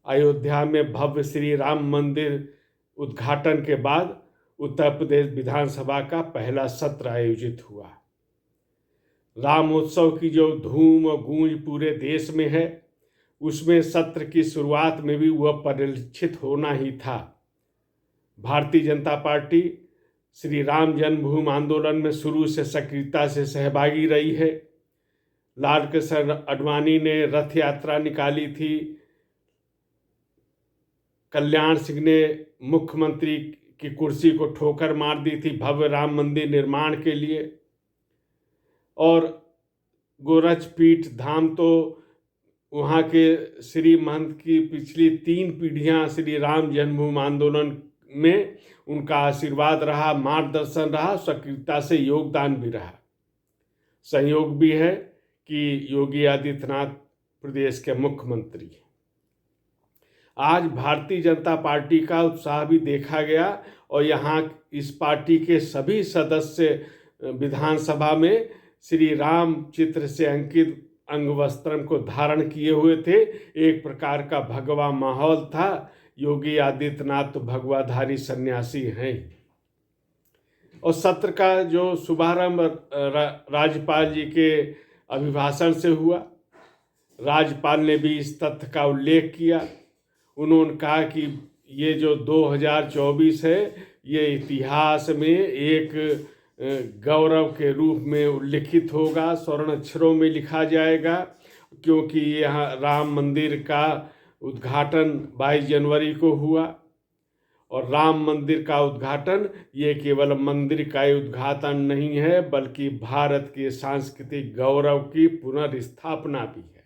अयोध्या में भव्य श्री राम मंदिर उद्घाटन के बाद उत्तर प्रदेश विधानसभा का पहला सत्र आयोजित हुआ। रामोत्सव की जो धूम और गूंज पूरे देश में है, उसमें सत्र की शुरुआत में भी वह परिलक्षित होना ही था। भारतीय जनता पार्टी श्री राम जन्मभूमि आंदोलन में शुरू से सक्रियता से सहभागी रही है। लाल कृष्ण आडवाणी ने रथ यात्रा निकाली थी। कल्याण सिंह ने मुख्यमंत्री की कुर्सी को ठोकर मार दी थी भव्य राम मंदिर निर्माण के लिए। और गोरक्षपीठ धाम तो वहाँ के श्री महंत की पिछली 3 पीढ़ियाँ श्री राम जन्मभूमि आंदोलन में उनका आशीर्वाद रहा, मार्गदर्शन रहा, सक्रियता से योगदान भी रहा। संयोग भी है कि योगी आदित्यनाथ प्रदेश के मुख्यमंत्री हैं। आज भारतीय जनता पार्टी का उत्साह भी देखा गया और यहाँ इस पार्टी के सभी सदस्य विधानसभा में श्री राम चित्र से अंकित अंगवस्त्रम को धारण किए हुए थे। एक प्रकार का भगवा माहौल था। योगी आदित्यनाथ तो भगवाधारी सन्यासी हैं। और सत्र का जो शुभारंभ राज्यपाल जी के अभिभाषण से हुआ। राज्यपाल ने भी इस तथ्य का उल्लेख किया। उन्होंने कहा कि ये जो 2024 है, ये इतिहास में एक गौरव के रूप में उल्लिखित होगा, स्वर्ण अक्षरों में लिखा जाएगा, क्योंकि यहाँ राम मंदिर का उद्घाटन 22 जनवरी को हुआ। और राम मंदिर का उद्घाटन ये केवल मंदिर का उद्घाटन नहीं है, बल्कि भारत के सांस्कृतिक गौरव की पुनर्स्थापना भी है।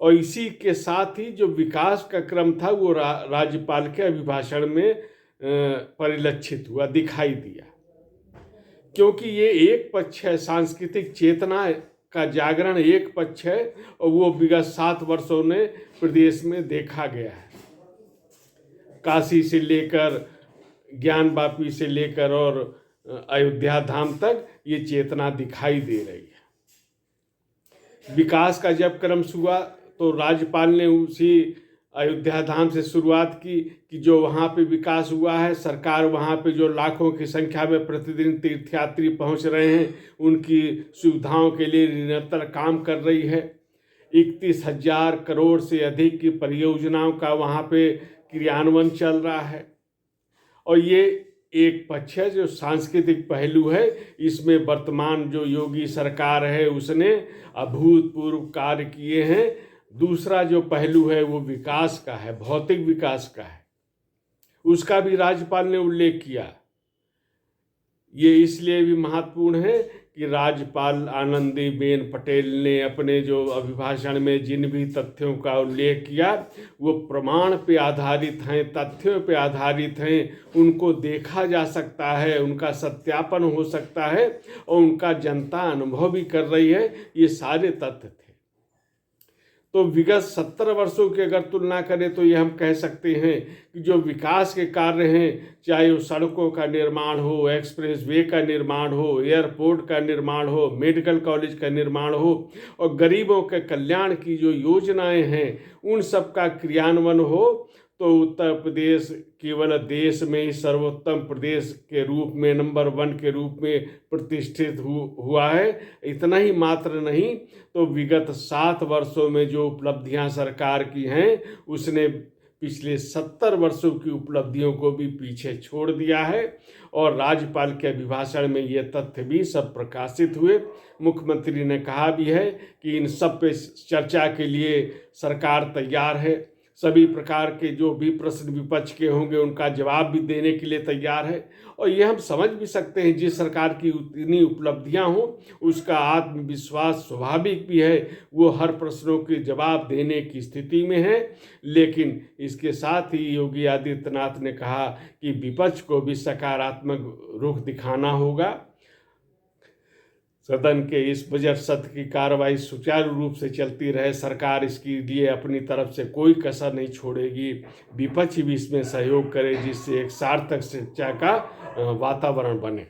और इसी के साथ ही जो विकास का क्रम था वो राज्यपाल के अभिभाषण में परिलक्षित हुआ, दिखाई दिया। क्योंकि ये एक पक्ष है, सांस्कृतिक चेतना का जागरण एक पक्ष है, और वो विगत 7 वर्षों में प्रदेश में देखा गया है। काशी से लेकर ज्ञानवापी से लेकर और अयोध्या धाम तक ये चेतना दिखाई दे रही है। विकास का जब क्रम हुआ तो राज्यपाल ने उसी अयोध्या धाम से शुरुआत की कि जो वहाँ पे विकास हुआ है, सरकार वहाँ पे जो लाखों की संख्या में प्रतिदिन तीर्थयात्री पहुँच रहे हैं, उनकी सुविधाओं के लिए निरंतर काम कर रही है। 31,000 करोड़ से अधिक की परियोजनाओं का वहाँ पे क्रियान्वयन चल रहा है। और ये एक पक्ष है जो सांस्कृतिक पहलू है। इसमें वर्तमान जो योगी सरकार है उसने अभूतपूर्व कार्य किए हैं। दूसरा जो पहलू है वो विकास का है, भौतिक विकास का है। उसका भी राज्यपाल ने उल्लेख किया। ये इसलिए भी महत्वपूर्ण है कि राज्यपाल आनंदीबेन पटेल ने अपने जो अभिभाषण में जिन भी तथ्यों का उल्लेख किया वो प्रमाण पे आधारित हैं, तथ्यों पे आधारित हैं। उनको देखा जा सकता है, उनका सत्यापन हो सकता है और उनका जनता अनुभव भी कर रही है। ये सारे तथ्य थे। तो विगत 70 वर्षों की अगर तुलना करें तो ये हम कह सकते हैं कि जो विकास के कार्य हैं, चाहे वो सड़कों का निर्माण हो, एक्सप्रेस वे का निर्माण हो, एयरपोर्ट का निर्माण हो, मेडिकल कॉलेज का निर्माण हो, और गरीबों के कल्याण की जो योजनाएं हैं उन सब का क्रियान्वयन हो, तो उत्तर प्रदेश केवल देश में ही सर्वोत्तम प्रदेश के रूप में नंबर 1 के रूप में प्रतिष्ठित हुआ है। इतना ही मात्र नहीं, तो विगत 7 वर्षों में जो उपलब्धियां सरकार की हैं उसने पिछले 70 वर्षों की उपलब्धियों को भी पीछे छोड़ दिया है। और राज्यपाल के अभिभाषण में ये तथ्य भी सब प्रकाशित हुए। मुख्यमंत्री ने कहा भी है कि इन सब पे चर्चा के लिए सरकार तैयार है। सभी प्रकार के जो भी प्रश्न विपक्ष के होंगे उनका जवाब भी देने के लिए तैयार है। और ये हम समझ भी सकते हैं, जिस सरकार की इतनी उपलब्धियां हों उसका आत्मविश्वास स्वाभाविक भी है, वो हर प्रश्नों के जवाब देने की स्थिति में है। लेकिन इसके साथ ही योगी आदित्यनाथ ने कहा कि विपक्ष को भी सकारात्मक रुख दिखाना होगा। सदन के इस बजट सत्र की कार्रवाई सुचारू रूप से चलती रहे, सरकार इसके लिए अपनी तरफ से कोई कसर नहीं छोड़ेगी। विपक्ष भी इसमें सहयोग करे, जिससे एक सार्थक चर्चा का वातावरण बने।